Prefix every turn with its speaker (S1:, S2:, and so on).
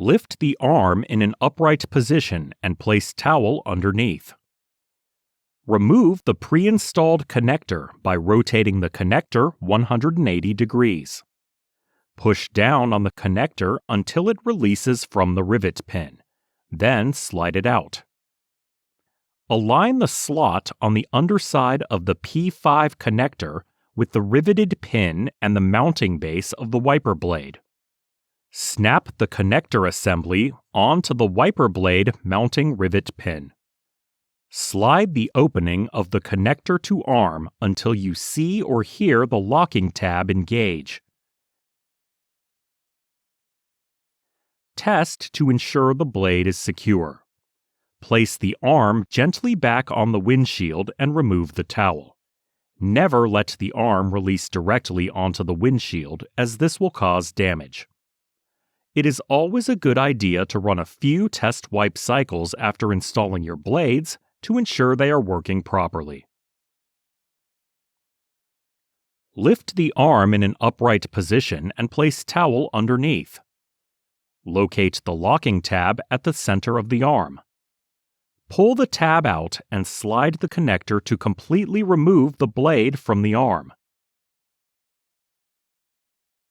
S1: Lift the arm in an upright position and place towel underneath. Remove the pre-installed connector by rotating the connector 180 degrees. Push down on the connector until it releases from the rivet pin, then slide it out. Align the slot on the underside of the P5 connector with the riveted pin and the mounting base of the wiper blade. Snap the connector assembly onto the wiper blade mounting rivet pin. Slide the opening of the connector to arm until you see or hear the locking tab engage. Test to ensure the blade is secure. Place the arm gently back on the windshield and remove the towel. Never let the arm release directly onto the windshield, as this will cause damage. It is always a good idea to run a few test wipe cycles after installing your blades to ensure they are working properly. Lift the arm in an upright position and place towel underneath. Locate the locking tab at the center of the arm. Pull the tab out and slide the connector to completely remove the blade from the arm.